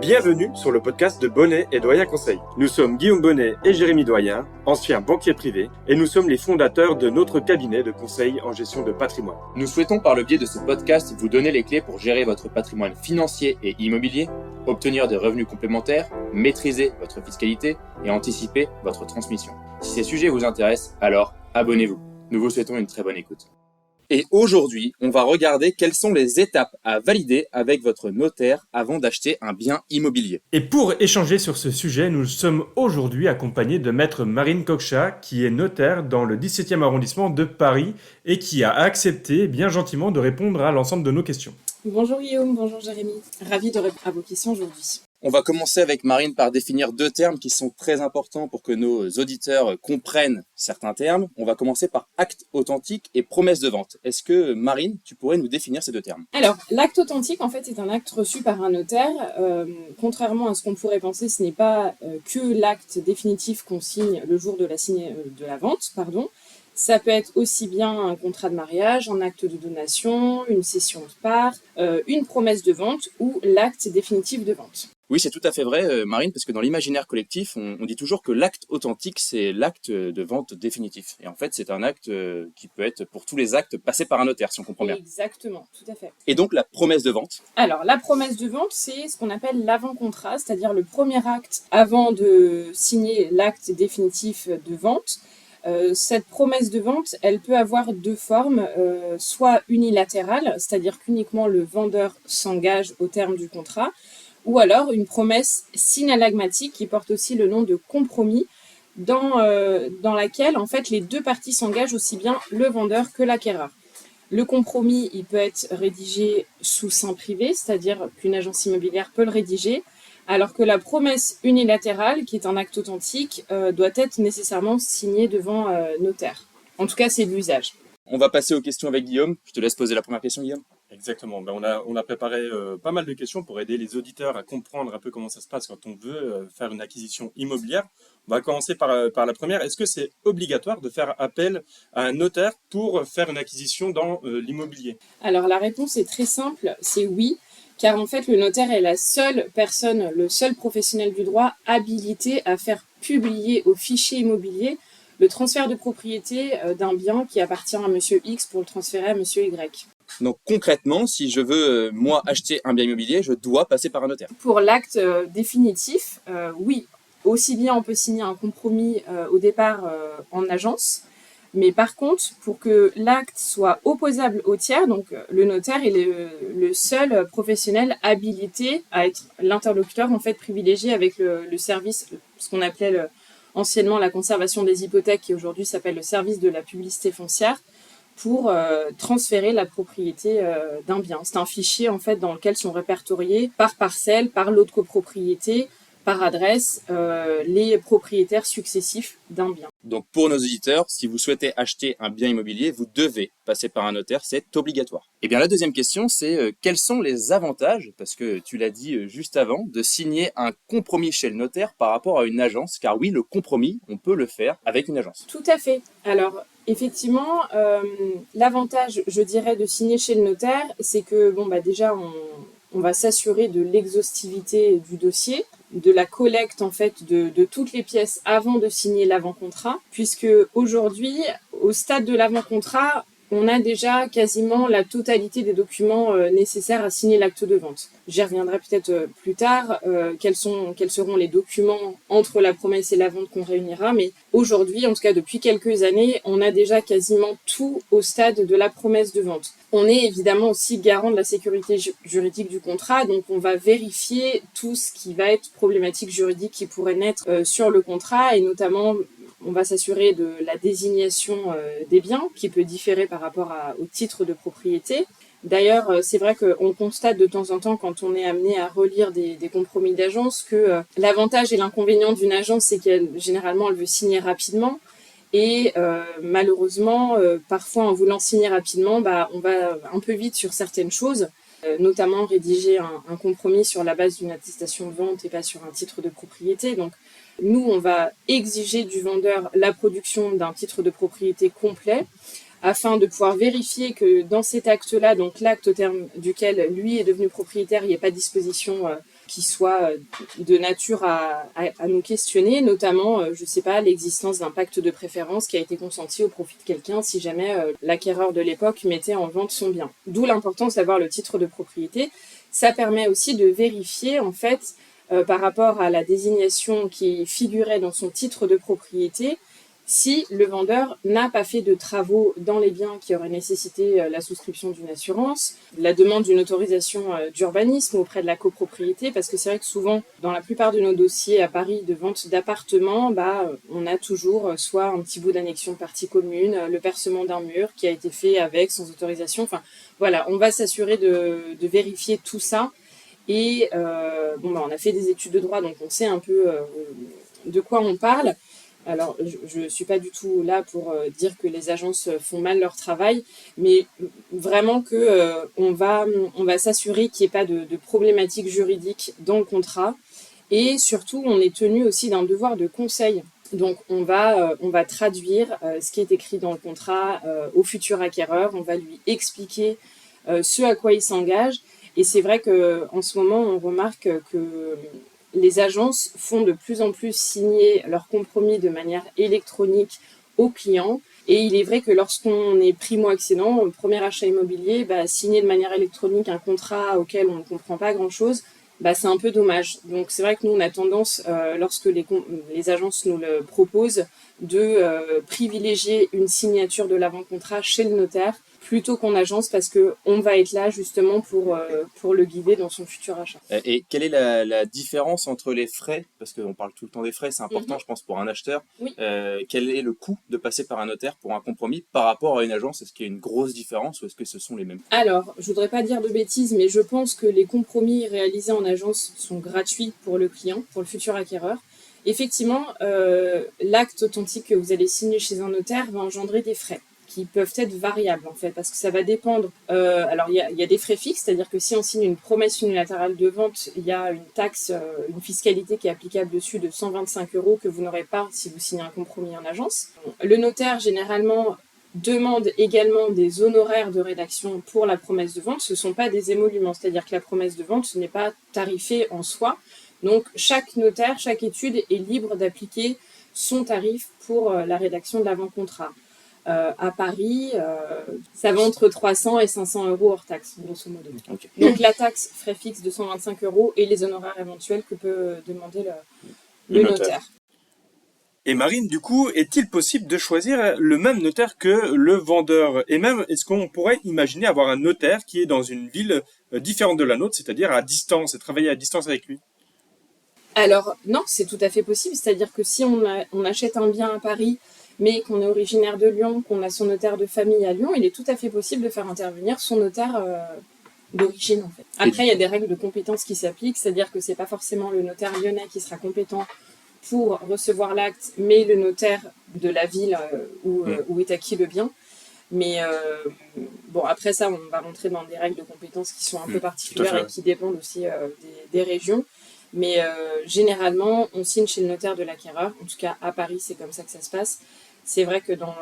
Bienvenue sur le podcast de Bonnet et Doyen Conseil. Nous sommes Guillaume Bonnet et Jérémy Doyen, anciens banquiers privés, et nous sommes les fondateurs de notre cabinet de conseil en gestion de patrimoine. Nous souhaitons par le biais de ce podcast vous donner les clés pour gérer votre patrimoine financier et immobilier, obtenir des revenus complémentaires, maîtriser votre fiscalité et anticiper votre transmission. Si ces sujets vous intéressent, alors abonnez-vous. Nous vous souhaitons une très bonne écoute. Et aujourd'hui, on va regarder quelles sont les étapes à valider avec votre notaire avant d'acheter un bien immobilier. Et pour échanger sur ce sujet, nous sommes aujourd'hui accompagnés de maître Marine Cocchat, qui est notaire dans le 17e arrondissement de Paris et qui a accepté bien gentiment de répondre à l'ensemble de nos questions. Bonjour Guillaume, bonjour Jérémy. Ravi de répondre à vos questions aujourd'hui. On va commencer avec Marine par définir deux termes qui sont très importants pour que nos auditeurs comprennent certains termes. On va commencer par acte authentique et promesse de vente. Est-ce que Marine, tu pourrais nous définir ces deux termes ? Alors, l'acte authentique, en fait, est un acte reçu par un notaire. Contrairement à ce qu'on pourrait penser, ce n'est pas que l'acte définitif qu'on signe le jour de la vente. Ça peut être aussi bien un contrat de mariage, un acte de donation, une cession de part, une promesse de vente ou l'acte définitif de vente. Oui, c'est tout à fait vrai, Marine, parce que dans l'imaginaire collectif, on dit toujours que l'acte authentique, c'est l'acte de vente définitif. Et en fait, c'est un acte qui peut être, pour tous les actes, passé par un notaire, si on comprend bien. Exactement, tout à fait. Et donc, la promesse de vente ? Alors, la promesse de vente, c'est ce qu'on appelle l'avant-contrat, c'est-à-dire le premier acte avant de signer l'acte définitif de vente. Cette promesse de vente, elle peut avoir deux formes, soit unilatérale, c'est-à-dire qu'uniquement le vendeur s'engage au terme du contrat, ou alors une promesse synallagmatique qui porte aussi le nom de compromis, dans laquelle en fait les deux parties s'engagent, aussi bien le vendeur que l'acquéreur. Le compromis, il peut être rédigé sous seing privé, c'est-à-dire qu'une agence immobilière peut le rédiger, alors que la promesse unilatérale, qui est un acte authentique, doit être nécessairement signée devant notaire. En tout cas, c'est l'usage. On va passer aux questions avec Guillaume. Je te laisse poser la première question, Guillaume. Exactement. On a préparé pas mal de questions pour aider les auditeurs à comprendre un peu comment ça se passe quand on veut faire une acquisition immobilière. On va commencer par la première. Est-ce que c'est obligatoire de faire appel à un notaire pour faire une acquisition dans l'immobilier ? Alors la réponse est très simple, c'est oui, car en fait le notaire est la seule personne, le seul professionnel du droit habilité à faire publier au fichier immobilier le transfert de propriété d'un bien qui appartient à monsieur X pour le transférer à monsieur Y. Donc concrètement, si je veux, moi, acheter un bien immobilier, je dois passer par un notaire. Pour l'acte définitif, oui, aussi bien on peut signer un compromis au départ en agence, mais par contre, pour que l'acte soit opposable au tiers, donc le notaire est le seul professionnel habilité à être l'interlocuteur en fait privilégié avec le service, ce qu'on appelait anciennement la conservation des hypothèques, qui aujourd'hui s'appelle le service de la publicité foncière, pour transférer la propriété d'un bien. C'est un fichier en fait dans lequel sont répertoriés par parcelle, par lot de copropriété, par adresse, les propriétaires successifs d'un bien. Donc pour nos auditeurs, si vous souhaitez acheter un bien immobilier, vous devez passer par un notaire, c'est obligatoire. Et bien la deuxième question, c'est quels sont les avantages, parce que tu l'as dit juste avant, de signer un compromis chez le notaire par rapport à une agence, car oui, le compromis, on peut le faire avec une agence. Tout à fait. Alors effectivement, l'avantage, je dirais, de signer chez le notaire, c'est que déjà on va s'assurer de l'exhaustivité du dossier, de la collecte en fait de toutes les pièces avant de signer l'avant-contrat, puisque aujourd'hui, au stade de l'avant-contrat, on a déjà quasiment la totalité des documents nécessaires à signer l'acte de vente. J'y reviendrai peut-être plus tard, quels seront les documents entre la promesse et la vente qu'on réunira, mais aujourd'hui, en tout cas depuis quelques années, on a déjà quasiment tout au stade de la promesse de vente. On est évidemment aussi garant de la sécurité juridique du contrat, donc on va vérifier tout ce qui va être problématique juridique qui pourrait naître sur le contrat, et notamment on va s'assurer de la désignation des biens, qui peut différer par rapport au titre de propriété. D'ailleurs, c'est vrai qu'on constate de temps en temps, quand on est amené à relire des compromis d'agence, que l'avantage et l'inconvénient d'une agence, c'est généralement elle veut signer rapidement. Et malheureusement, parfois en voulant signer rapidement, on va un peu vite sur certaines choses, notamment rédiger un compromis sur la base d'une attestation de vente et pas sur un titre de propriété. Donc nous, on va exiger du vendeur la production d'un titre de propriété complet, afin de pouvoir vérifier que dans cet acte-là, donc l'acte au terme duquel lui est devenu propriétaire, il n'y a pas de disposition qui soit de nature à nous questionner, notamment, je sais pas, l'existence d'un pacte de préférence qui a été consenti au profit de quelqu'un si jamais l'acquéreur de l'époque mettait en vente son bien. D'où l'importance d'avoir le titre de propriété. Ça permet aussi de vérifier, en fait, par rapport à la désignation qui figurait dans son titre de propriété, si le vendeur n'a pas fait de travaux dans les biens qui auraient nécessité la souscription d'une assurance, la demande d'une autorisation d'urbanisme auprès de la copropriété, parce que c'est vrai que souvent, dans la plupart de nos dossiers à Paris de vente d'appartements, on a toujours soit un petit bout d'annexion de partie commune, le percement d'un mur qui a été fait avec, sans autorisation. Enfin, voilà, on va s'assurer de vérifier tout ça. Et on a fait des études de droit, donc on sait un peu de quoi on parle. Alors, je ne suis pas du tout là pour dire que les agences font mal leur travail, mais vraiment que on va s'assurer qu'il n'y ait pas de problématiques juridiques dans le contrat. Et surtout, on est tenu aussi d'un devoir de conseil. Donc, on va traduire ce qui est écrit dans le contrat au futur acquéreur. On va lui expliquer ce à quoi il s'engage. Et c'est vrai qu'en ce moment, on remarque que les agences font de plus en plus signer leurs compromis de manière électronique aux clients. Et il est vrai que lorsqu'on est primo-accédant, premier achat immobilier, signer de manière électronique un contrat auquel on ne comprend pas grand-chose, c'est un peu dommage. Donc c'est vrai que nous, on a tendance, lorsque les agences nous le proposent, de privilégier une signature de l'avant-contrat chez le notaire plutôt qu'en agence, parce qu'on va être là justement pour le guider dans son futur achat. Et quelle est la différence entre les frais, parce qu'on parle tout le temps des frais, c'est important je pense pour un acheteur, Oui. Quel est le coût de passer par un notaire pour un compromis par rapport à une agence? Est-ce qu'il y a une grosse différence ou est-ce que ce sont les mêmes? Alors, je voudrais pas dire de bêtises, mais je pense que les compromis réalisés en agence sont gratuits pour le client, pour le futur acquéreur. Effectivement, l'acte authentique que vous allez signer chez un notaire va engendrer des frais qui peuvent être variables en fait, parce que ça va dépendre. Alors il y a des frais fixes, c'est-à-dire que si on signe une promesse unilatérale de vente, il y a une taxe, une fiscalité qui est applicable dessus de 125 € que vous n'aurez pas si vous signez un compromis en agence. Le notaire généralement demande également des honoraires de rédaction pour la promesse de vente. Ce ne sont pas des émoluments, c'est-à-dire que la promesse de vente n'est pas tarifée en soi. Donc chaque notaire, chaque étude est libre d'appliquer son tarif pour la rédaction de l'avant-contrat. À Paris, ça va entre 300 et 500 € hors taxe, grosso modo. Okay. Donc la taxe, frais fixe de 125 € et les honoraires éventuels que peut demander le notaire. Et Marine, du coup, est-il possible de choisir le même notaire que le vendeur? Et même, est-ce qu'on pourrait imaginer avoir un notaire qui est dans une ville différente de la nôtre, c'est-à-dire à distance, et travailler à distance avec lui? Alors non, c'est tout à fait possible. C'est-à-dire que si on achète un bien à Paris, mais qu'on est originaire de Lyon, qu'on a son notaire de famille à Lyon, il est tout à fait possible de faire intervenir son notaire d'origine en fait. Après, il y a des règles de compétence qui s'appliquent, c'est-à-dire que c'est pas forcément le notaire lyonnais qui sera compétent pour recevoir l'acte, mais le notaire de la ville où est acquis le bien. Mais après ça, on va rentrer dans des règles de compétence qui sont un peu particulières et qui dépendent aussi des régions. Mais généralement, on signe chez le notaire de l'acquéreur. En tout cas, à Paris, c'est comme ça que ça se passe. C'est vrai que dans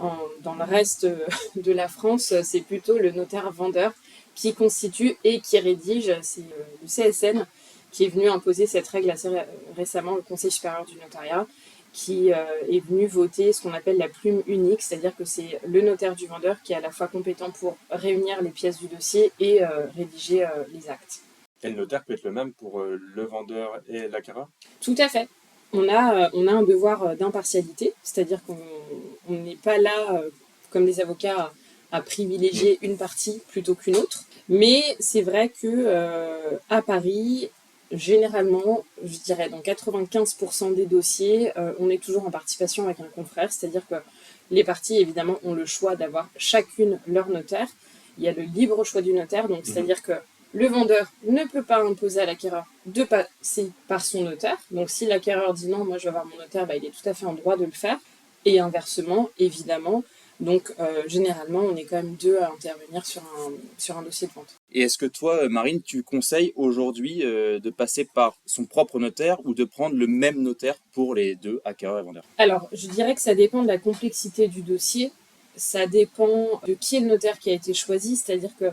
le reste de la France, c'est plutôt le notaire vendeur qui constitue et qui rédige. C'est le CSN qui est venu imposer cette règle assez récemment, le Conseil supérieur du notariat, qui est venu voter ce qu'on appelle la plume unique, c'est-à-dire que c'est le notaire du vendeur qui est à la fois compétent pour réunir les pièces du dossier et rédiger les actes. Et le notaire peut être le même pour le vendeur et l'acquéreur? Tout à fait. On a un devoir d'impartialité, c'est-à-dire qu'on n'est pas là, comme des avocats, à privilégier une partie plutôt qu'une autre. Mais c'est vrai que à Paris, généralement, je dirais dans 95% des dossiers, on est toujours en participation avec un confrère, c'est-à-dire que les parties, évidemment, ont le choix d'avoir chacune leur notaire. Il y a le libre choix du notaire, donc c'est-à-dire que le vendeur ne peut pas imposer à l'acquéreur de passer par son notaire. Donc si l'acquéreur dit non, moi je veux avoir mon notaire, il est tout à fait en droit de le faire. Et inversement, évidemment. Donc généralement, on est quand même deux à intervenir sur un dossier de vente. Et est-ce que toi, Marine, tu conseilles aujourd'hui de passer par son propre notaire ou de prendre le même notaire pour les deux, acquéreurs et vendeurs? Alors, je dirais que ça dépend de la complexité du dossier. Ça dépend de qui est le notaire qui a été choisi. C'est-à-dire que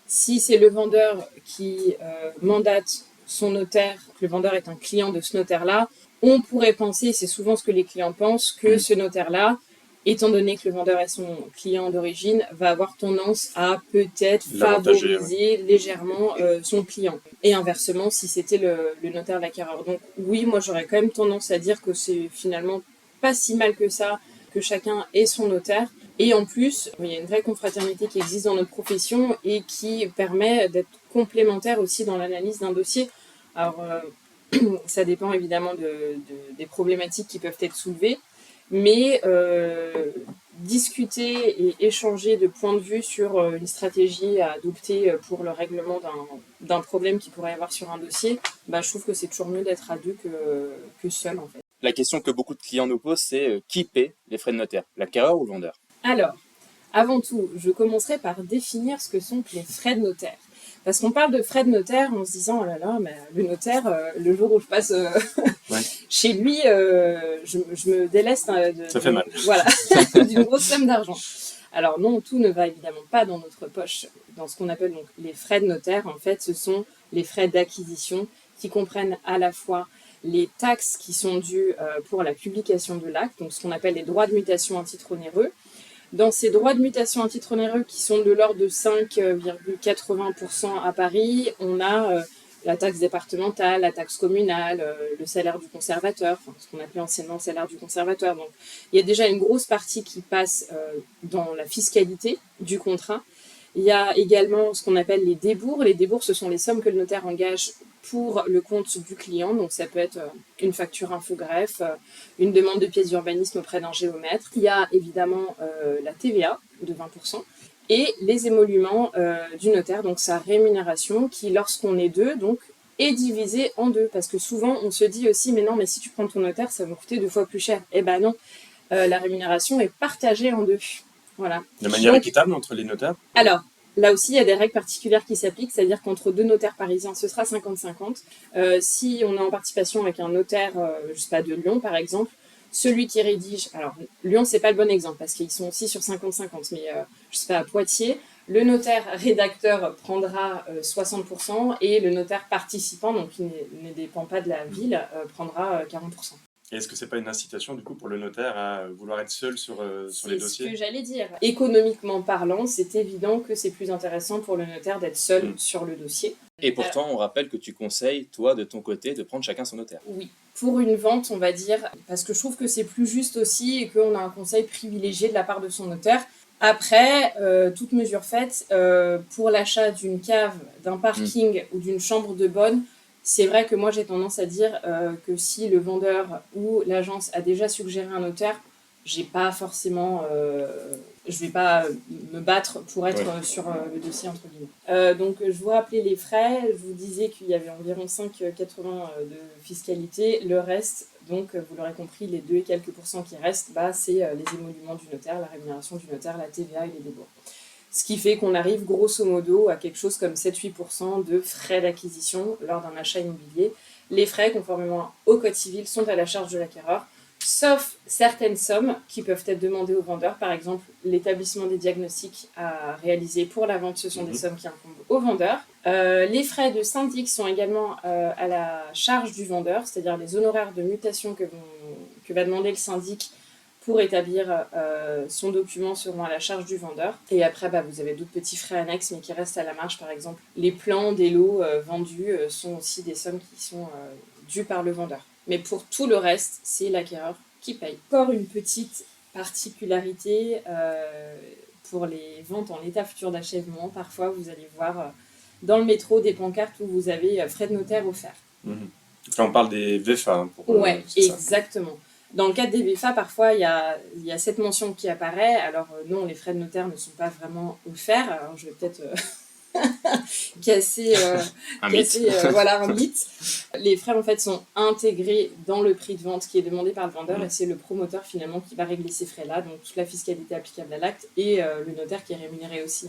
si c'est le vendeur qui mandate son notaire, que le vendeur est un client de ce notaire-là, on pourrait penser, c'est souvent ce que les clients pensent, que ce notaire-là, étant donné que le vendeur est son client d'origine, va avoir tendance à peut-être L'avantager, favoriser légèrement son client. Et inversement, si c'était le notaire l'acquéreur. Donc oui, moi j'aurais quand même tendance à dire que c'est finalement pas si mal que ça, que chacun ait son notaire. Et en plus, il y a une vraie confraternité qui existe dans notre profession et qui permet d'être complémentaire aussi dans l'analyse d'un dossier. Alors, ça dépend évidemment des problématiques qui peuvent être soulevées, mais discuter et échanger de points de vue sur une stratégie à adopter pour le règlement d'un problème qu'il pourrait y avoir sur un dossier, je trouve que c'est toujours mieux d'être à deux que seul en fait. La question que beaucoup de clients nous posent, c'est qui paie les frais de notaire, l'acquéreur ou le vendeur? Alors, avant tout, je commencerai par définir ce que sont les frais de notaire. Parce qu'on parle de frais de notaire en se disant, oh là là, mais le notaire, le jour où je passe chez lui, je me déleste Ça fait mal. Voilà, d'une grosse somme d'argent. Alors non, tout ne va évidemment pas dans notre poche. Dans ce qu'on appelle donc les frais de notaire, en fait, ce sont les frais d'acquisition qui comprennent à la fois les taxes qui sont dues pour la publication de l'acte, donc ce qu'on appelle les droits de mutation à titre onéreux. Dans ces droits de mutation à titre onéreux qui sont de l'ordre de 5,80% à Paris, on a la taxe départementale, la taxe communale, le salaire du conservateur, enfin, ce qu'on appelait anciennement le salaire du conservateur. Donc, il y a déjà une grosse partie qui passe dans la fiscalité du contrat. Il y a également ce qu'on appelle les débours. Les débours, ce sont les sommes que le notaire engage pour le compte du client. Donc, ça peut être une facture infogreffe, une demande de pièce d'urbanisme auprès d'un géomètre. Il y a évidemment la TVA de 20% et les émoluments du notaire, donc sa rémunération qui, lorsqu'on est deux, donc, est divisée en deux. Parce que souvent, on se dit aussi, mais non, mais si tu prends ton notaire, ça va me coûter 2 fois plus cher. Eh ben non, la rémunération est partagée en deux. Voilà. De manière équitable entre les notaires? Alors, là aussi, il y a des règles particulières qui s'appliquent, c'est-à-dire qu'entre deux notaires parisiens, ce sera 50-50. Si on est en participation avec un notaire, je sais pas, de Lyon, par exemple, celui qui rédige... Alors, Lyon, c'est pas le bon exemple, parce qu'ils sont aussi sur 50-50, mais je sais pas, à Poitiers, le notaire rédacteur prendra 60% et le notaire participant, donc qui ne dépend pas de la ville, prendra 40%. Et est-ce que c'est pas une incitation du coup pour le notaire à vouloir être seul sur les dossiers? C'est ce que j'allais dire. Économiquement parlant, c'est évident que c'est plus intéressant pour le notaire d'être seul sur le dossier. Et pourtant, on rappelle que tu conseilles, toi, de ton côté, de prendre chacun son notaire. Oui. Pour une vente, on va dire, parce que je trouve que c'est plus juste aussi et qu'on a un conseil privilégié de la part de son notaire. Après, toute mesure faite, pour l'achat d'une cave, d'un parking ou d'une chambre de bonne, c'est vrai que moi j'ai tendance à dire que si le vendeur ou l'agence a déjà suggéré un notaire, j'ai pas forcément, je vais pas me battre pour être sur le dossier entre guillemets. Donc je vous rappelais les frais, je vous disais qu'il y avait environ 5,80 de fiscalité, le reste, donc vous l'aurez compris, les 2 et quelques pourcents qui restent, c'est les émoluments du notaire, la rémunération du notaire, la TVA et les débours. Ce qui fait qu'on arrive grosso modo à quelque chose comme 7-8% de frais d'acquisition lors d'un achat immobilier. Les frais, conformément au Code civil, sont à la charge de l'acquéreur, sauf certaines sommes qui peuvent être demandées au vendeur. Par exemple, l'établissement des diagnostics à réaliser pour la vente, ce sont des sommes qui incombent au vendeur. Les frais de syndic sont également à la charge du vendeur, c'est-à-dire les honoraires de mutation que va demander le syndic pour établir son document seront à la charge du vendeur. Et après, vous avez d'autres petits frais annexes, mais qui restent à la marge. Par exemple, les plans des lots vendus sont aussi des sommes qui sont dues par le vendeur. Mais pour tout le reste, c'est l'acquéreur qui paye. Encore une petite particularité pour les ventes en état futur d'achèvement. Parfois, vous allez voir dans le métro des pancartes où vous avez frais de notaire offerts. Là, on parle des VFA. Ouais, exactement. Dans le cadre des VFA, parfois, il y a cette mention qui apparaît. Alors non, les frais de notaire ne sont pas vraiment offerts. Alors, je vais peut-être casser un mythe. Les frais, en fait, sont intégrés dans le prix de vente qui est demandé par le vendeur et c'est le promoteur, finalement, qui va régler ces frais-là. Donc, toute la fiscalité applicable à l'acte et le notaire qui est rémunéré aussi.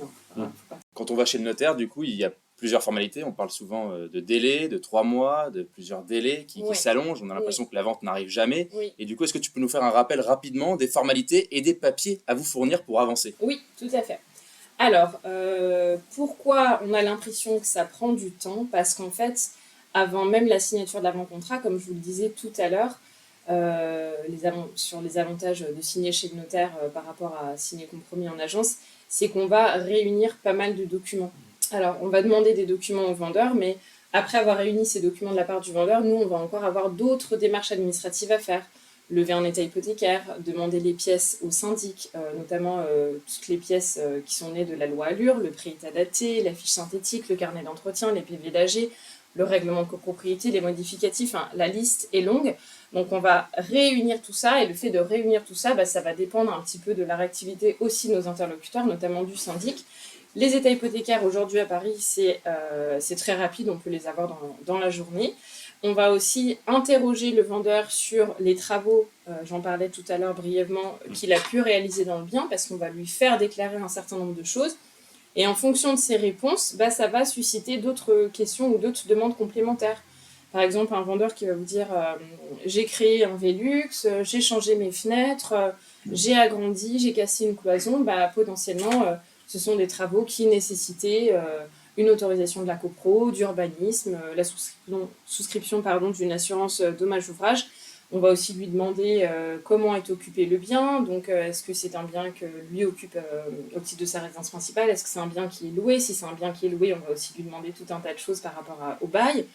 Quand on va chez le notaire, du coup, il y a plusieurs formalités. On parle souvent de délais, de 3 mois, de plusieurs délais qui s'allongent. On a l'impression que la vente n'arrive jamais. Oui. Et du coup, est-ce que tu peux nous faire un rappel rapidement des formalités et des papiers à vous fournir pour avancer? Oui, tout à fait. Alors, pourquoi on a l'impression que ça prend du temps? Parce qu'en fait, avant même la signature de l'avant-contrat, comme je vous le disais tout à l'heure, sur les avantages de signer chez le notaire par rapport à signer compromis en agence, c'est qu'on va réunir pas mal de documents. Alors, on va demander des documents au vendeur, mais après avoir réuni ces documents de la part du vendeur, nous, on va encore avoir d'autres démarches administratives à faire. Lever un état hypothécaire, demander les pièces au syndic, notamment toutes les pièces qui sont nées de la loi Allure, le pré-état daté, la fiche synthétique, le carnet d'entretien, les PV d'AG, le règlement de copropriété, les modificatifs, la liste est longue. Donc on va réunir tout ça, et le fait de réunir tout ça, ça va dépendre un petit peu de la réactivité aussi de nos interlocuteurs, notamment du syndic. Les états hypothécaires aujourd'hui à Paris, c'est très rapide, on peut les avoir dans la journée. On va aussi interroger le vendeur sur les travaux, j'en parlais tout à l'heure brièvement, qu'il a pu réaliser dans le bien, parce qu'on va lui faire déclarer un certain nombre de choses. Et en fonction de ces réponses, ça va susciter d'autres questions ou d'autres demandes complémentaires. Par exemple, un vendeur qui va vous dire j'ai créé un Velux, j'ai changé mes fenêtres, j'ai agrandi, j'ai cassé une cloison, potentiellement, ce sont des travaux qui nécessitaient une autorisation de la copro, d'urbanisme, la souscription d'une assurance dommage ouvrage. On va aussi lui demander comment est occupé le bien, donc est-ce que c'est un bien que lui occupe au titre de sa résidence principale, est-ce que c'est un bien qui est loué, si c'est un bien qui est loué, on va aussi lui demander tout un tas de choses par rapport au bail,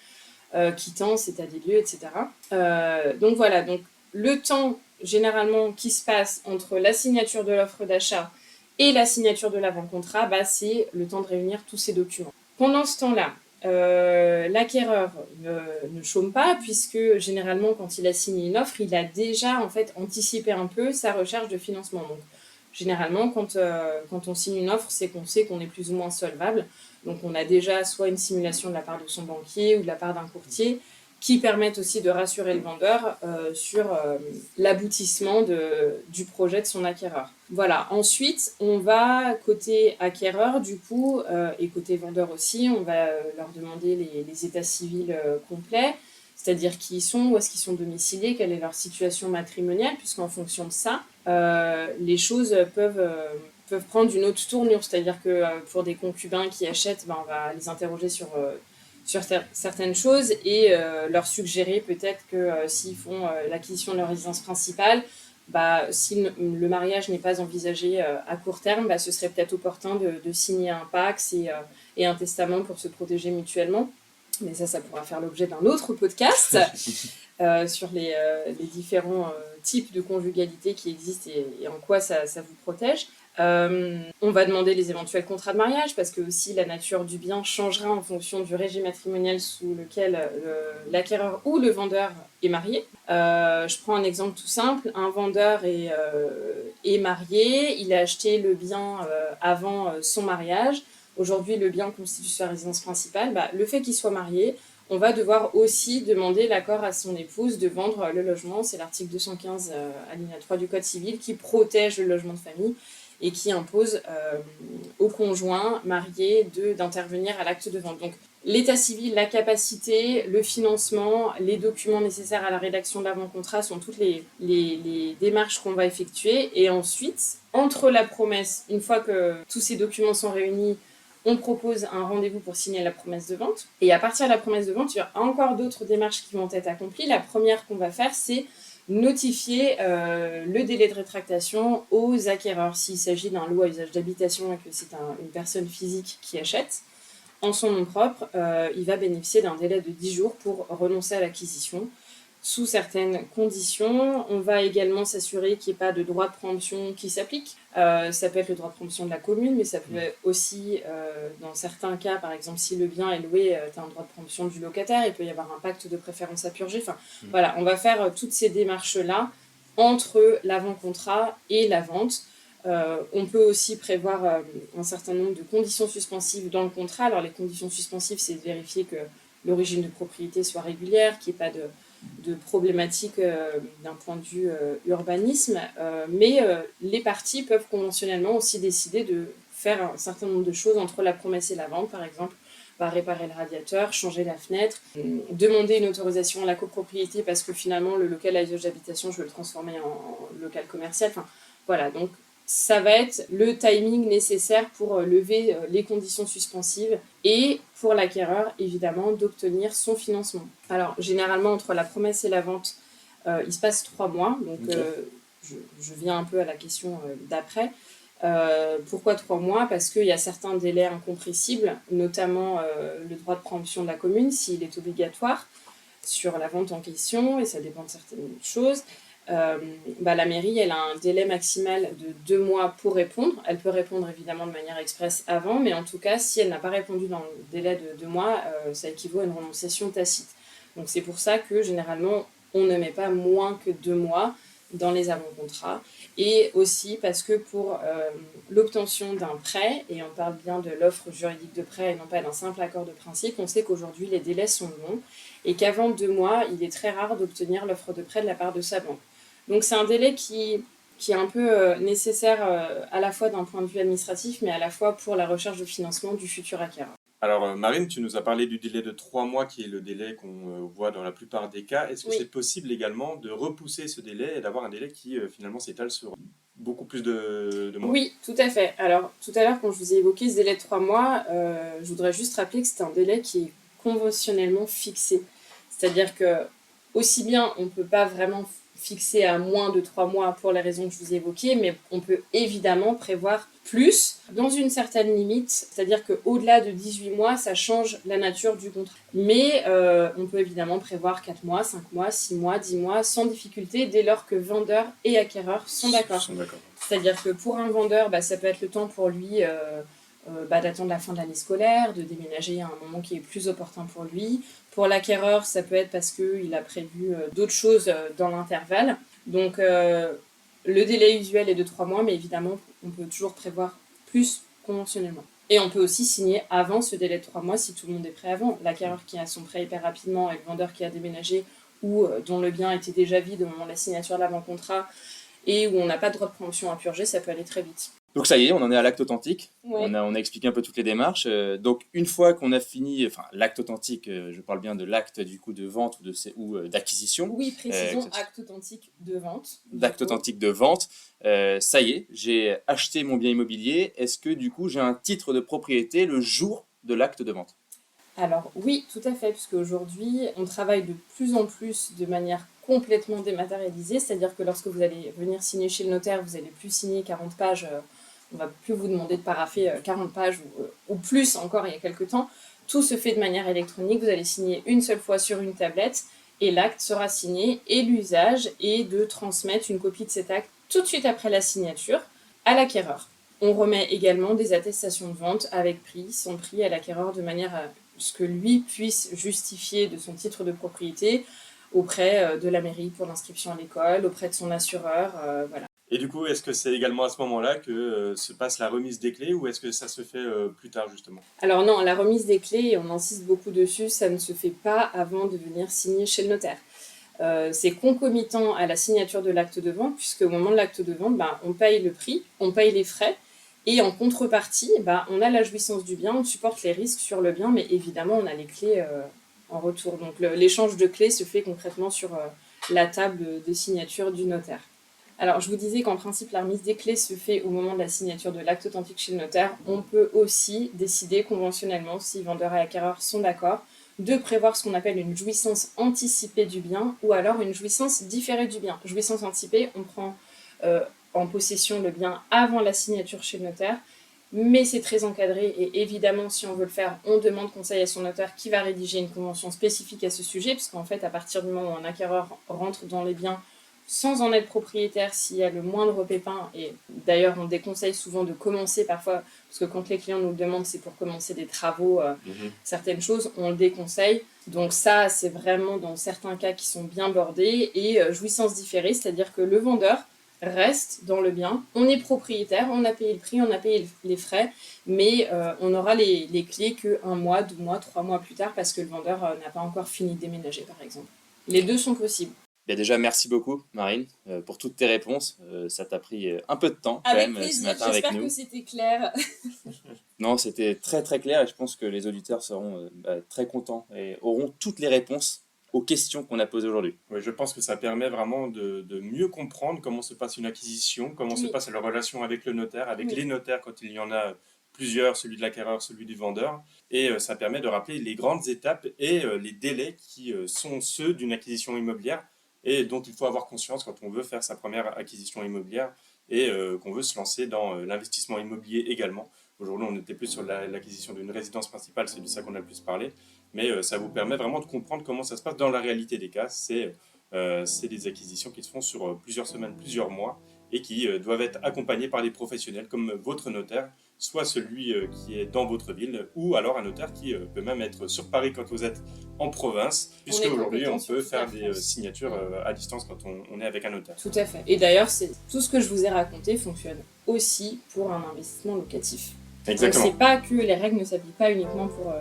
quittance, état des lieux, etc. Donc voilà, donc le temps généralement qui se passe entre la signature de l'offre d'achat et la signature de l'avant-contrat, c'est le temps de réunir tous ces documents. Pendant ce temps-là, l'acquéreur ne chôme pas, puisque généralement quand il a signé une offre, il a déjà en fait anticipé un peu sa recherche de financement. Donc généralement quand on signe une offre, c'est qu'on sait qu'on est plus ou moins solvable. Donc on a déjà soit une simulation de la part de son banquier ou de la part d'un courtier qui permettent aussi de rassurer le vendeur sur l'aboutissement du projet de son acquéreur. Voilà, ensuite, on va, côté acquéreur, du coup, et côté vendeur aussi, on va leur demander les états civils complets, c'est-à-dire qui ils sont, où est-ce qu'ils sont domiciliés, quelle est leur situation matrimoniale, puisqu'en fonction de ça, les choses peuvent prendre une autre tournure, c'est-à-dire que pour des concubins qui achètent, on va les interroger sur certaines choses et leur suggérer peut-être que s'ils font l'acquisition de leur résidence principale, si le mariage n'est pas envisagé à court terme, ce serait peut-être opportun de signer un Pacs et un testament pour se protéger mutuellement. Mais ça pourra faire l'objet d'un autre podcast sur les différents types de conjugalité qui existent et en quoi ça vous protège. On va demander les éventuels contrats de mariage parce que aussi la nature du bien changera en fonction du régime matrimonial sous lequel l'acquéreur ou le vendeur est marié. Je prends un exemple tout simple. Un vendeur est marié, il a acheté le bien avant son mariage. Aujourd'hui, le bien constitue sa résidence principale. Le fait qu'il soit marié, on va devoir aussi demander l'accord à son épouse de vendre le logement. C'est l'article 215 alinéa 3 du Code civil qui protège le logement de famille et qui impose au conjoint marié d'intervenir à l'acte de vente. Donc l'état civil, la capacité, le financement, les documents nécessaires à la rédaction de l'avant-contrat sont toutes les démarches qu'on va effectuer. Et ensuite, entre la promesse, une fois que tous ces documents sont réunis, on propose un rendez-vous pour signer la promesse de vente. Et à partir de la promesse de vente, il y a encore d'autres démarches qui vont être accomplies. La première qu'on va faire, c'est notifier le délai de rétractation aux acquéreurs. S'il s'agit d'un lot à usage d'habitation et que c'est une personne physique qui achète, en son nom propre, il va bénéficier d'un délai de 10 jours pour renoncer à l'acquisition. Sous certaines conditions, on va également s'assurer qu'il n'y ait pas de droit de préemption qui s'applique. Ça peut être le droit de préemption de la commune, mais ça peut aussi, dans certains cas, par exemple, si le bien est loué, tu as un droit de préemption du locataire, il peut y avoir un pacte de préférence à purger. Voilà, on va faire toutes ces démarches-là entre l'avant-contrat et la vente. On peut aussi prévoir un certain nombre de conditions suspensives dans le contrat. Alors, les conditions suspensives, c'est de vérifier que l'origine de propriété soit régulière, qu'il n'y ait pas de problématiques d'un point de vue urbanisme, mais les parties peuvent conventionnellement aussi décider de faire un certain nombre de choses entre la promesse et la vente, par exemple, réparer le radiateur, changer la fenêtre, demander une autorisation à la copropriété parce que finalement le local à usage d'habitation, je veux le transformer en local commercial. Voilà, donc ça va être le timing nécessaire pour lever les conditions suspensives et pour l'acquéreur, évidemment, d'obtenir son financement. Alors, généralement, entre la promesse et la vente, il se passe 3 mois. Donc, Ok. je viens un peu à la question d'après. Pourquoi 3 mois? Parce qu'il y a certains délais incompressibles, notamment le droit de préemption de la commune, s'il est obligatoire sur la vente en question, et ça dépend de certaines choses. La mairie, elle a un délai maximal de 2 mois pour répondre. Elle peut répondre évidemment de manière express avant, mais en tout cas, si elle n'a pas répondu dans le délai de 2 mois, ça équivaut à une renonciation tacite. Donc c'est pour ça que généralement, on ne met pas moins que 2 mois dans les avant-contrats. Et aussi parce que pour l'obtention d'un prêt, et on parle bien de l'offre juridique de prêt et non pas d'un simple accord de principe, on sait qu'aujourd'hui les délais sont longs et qu'avant 2 mois, il est très rare d'obtenir l'offre de prêt de la part de sa banque. Donc c'est un délai qui est un peu nécessaire à la fois d'un point de vue administratif, mais à la fois pour la recherche de financement du futur acquéreur. Alors, Marine, tu nous as parlé du délai de 3 mois qui est le délai qu'on voit dans la plupart des cas. Est-ce que Oui. c'est possible également de repousser ce délai et d'avoir un délai qui finalement s'étale sur beaucoup plus de mois? Oui, tout à fait. Alors, tout à l'heure, quand je vous ai évoqué ce délai de 3 mois, je voudrais juste rappeler que c'est un délai qui est conventionnellement fixé. C'est-à-dire que, aussi bien, on ne peut pas vraiment fixer à moins de 3 mois pour les raisons que je vous ai évoquées, mais on peut évidemment prévoir plus dans une certaine limite. C'est-à-dire qu'au-delà de 18 mois, ça change la nature du contrat. Mais on peut évidemment prévoir 4 mois, 5 mois, 6 mois, 10 mois, sans difficulté, dès lors que vendeur et acquéreur sont d'accord. C'est-à-dire que pour un vendeur, ça peut être le temps pour lui d'attendre la fin de l'année scolaire, de déménager à un moment qui est plus opportun pour lui. Pour l'acquéreur, ça peut être parce qu'il a prévu d'autres choses dans l'intervalle. Donc le délai usuel est de 3 mois, mais évidemment, on peut toujours prévoir plus conventionnellement. Et on peut aussi signer avant ce délai de 3 mois si tout le monde est prêt avant. L'acquéreur qui a son prêt hyper rapidement et le vendeur qui a déménagé ou dont le bien était déjà vide au moment de la signature de l'avant-contrat et où on n'a pas de droit de préemption à purger, ça peut aller très vite. Donc ça y est, on en est à l'acte authentique. Ouais. On a expliqué un peu toutes les démarches. Donc une fois qu'on a fini, enfin l'acte authentique, je parle bien de l'acte du coup de vente ou d'acquisition. Oui, précisons acte authentique de vente. D'acte authentique de vente. Ça y est, j'ai acheté mon bien immobilier. Est-ce que du coup j'ai un titre de propriété le jour de l'acte de vente? Alors oui, tout à fait, puisque aujourd'hui, on travaille de plus en plus de manière complètement dématérialisée, c'est-à-dire que lorsque vous allez venir signer chez le notaire, vous n'allez plus signer 40 pages, on ne va plus vous demander de parapher 40 pages ou plus encore il y a quelques temps. Tout se fait de manière électronique, vous allez signer une seule fois sur une tablette et l'acte sera signé, et l'usage est de transmettre une copie de cet acte tout de suite après la signature à l'acquéreur. On remet également des attestations de vente avec prix, sans prix à l'acquéreur de manière à ce que lui puisse justifier de son titre de propriété auprès de la mairie pour l'inscription à l'école, auprès de son assureur, voilà. Et du coup, est-ce que c'est également à ce moment-là que se passe la remise des clés ou est-ce que ça se fait plus tard justement? Alors non, la remise des clés, on insiste beaucoup dessus, ça ne se fait pas avant de venir signer chez le notaire. C'est concomitant à la signature de l'acte de vente, puisque au moment de l'acte de vente, on paye le prix, on paye les frais, et en contrepartie, on a la jouissance du bien, on supporte les risques sur le bien, mais évidemment, on a les clés en retour. Donc l'échange de clés se fait concrètement sur la table de signature du notaire. Alors, je vous disais qu'en principe, la remise des clés se fait au moment de la signature de l'acte authentique chez le notaire. On peut aussi décider conventionnellement, si vendeur et acquéreur sont d'accord, de prévoir ce qu'on appelle une jouissance anticipée du bien ou alors une jouissance différée du bien. Jouissance anticipée, on prend en possession le bien avant la signature chez le notaire, mais c'est très encadré et évidemment, si on veut le faire, on demande conseil à son notaire qui va rédiger une convention spécifique à ce sujet, puisqu'en fait, à partir du moment où un acquéreur rentre dans les biens sans en être propriétaire, s'il y a le moindre pépin, et d'ailleurs on déconseille souvent de commencer parfois, parce que quand les clients nous le demandent, c'est pour commencer des travaux, certaines choses, on le déconseille. Donc ça, c'est vraiment dans certains cas qui sont bien bordés, et jouissance différée, c'est-à-dire que le vendeur reste dans le bien, on est propriétaire, on a payé le prix, on a payé les frais, mais on aura les clés que 1 mois, 2 mois, 3 mois plus tard, parce que le vendeur n'a pas encore fini de déménager, par exemple. Les deux sont possibles. Bien déjà, merci beaucoup, Marine, pour toutes tes réponses. Ça t'a pris un peu de temps quand Avec même plaisir, ce matin avec j'espère nous. que c'était clair. Non, c'était très très clair et je pense que les auditeurs seront très contents et auront toutes les réponses aux questions qu'on a posées aujourd'hui. Oui, je pense que ça permet vraiment de mieux comprendre comment se passe une acquisition, comment se passe la relation avec le notaire, avec les notaires quand il y en a plusieurs, celui de l'acquéreur, celui du vendeur. Et ça permet de rappeler les grandes étapes et les délais qui sont ceux d'une acquisition immobilière et dont il faut avoir conscience quand on veut faire sa première acquisition immobilière et qu'on veut se lancer dans l'investissement immobilier également. Aujourd'hui, on était plus sur l'acquisition d'une résidence principale, c'est de ça qu'on a le plus parlé. Mais ça vous permet vraiment de comprendre comment ça se passe dans la réalité des cas. C'est des acquisitions qui se font sur plusieurs semaines, plusieurs mois et qui doivent être accompagnées par des professionnels comme votre notaire, soit celui qui est dans votre ville ou alors un notaire qui peut même être sur Paris quand vous êtes en province, puisque aujourd'hui on peut faire des signatures à distance quand on est avec un notaire. Tout à fait. Et d'ailleurs, tout ce que je vous ai raconté fonctionne aussi pour un investissement locatif. Exactement. Donc c'est pas que les règles ne s'appliquent pas uniquement pour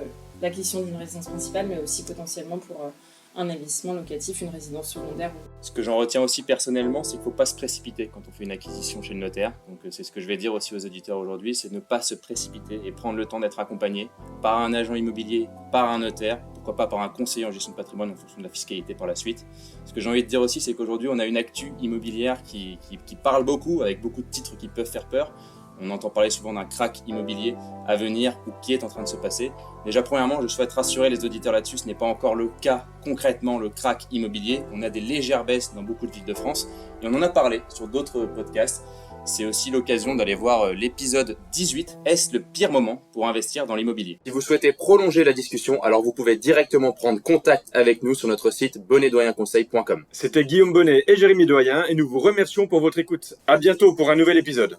l'acquisition d'une résidence principale, mais aussi potentiellement pour un investissement locatif, une résidence secondaire. Ce que j'en retiens aussi personnellement, c'est qu'il ne faut pas se précipiter quand on fait une acquisition chez le notaire. Donc c'est ce que je vais dire aussi aux auditeurs aujourd'hui, c'est ne pas se précipiter et prendre le temps d'être accompagné par un agent immobilier, par un notaire, pourquoi pas par un conseiller en gestion de patrimoine en fonction de la fiscalité par la suite. Ce que j'ai envie de dire aussi, c'est qu'aujourd'hui on a une actu immobilière qui parle beaucoup, avec beaucoup de titres qui peuvent faire peur. On entend parler souvent d'un crack immobilier à venir ou qui est en train de se passer. Déjà, premièrement, je souhaite rassurer les auditeurs là-dessus, ce n'est pas encore le cas concrètement, le crack immobilier. On a des légères baisses dans beaucoup de villes de France et on en a parlé sur d'autres podcasts. C'est aussi l'occasion d'aller voir l'épisode 18. Est-ce le pire moment pour investir dans l'immobilier? Si vous souhaitez prolonger la discussion, alors vous pouvez directement prendre contact avec nous sur notre site bonnetdoyenconseil.com. C'était Guillaume Bonnet et Jérémy Doyen et nous vous remercions pour votre écoute. À bientôt pour un nouvel épisode.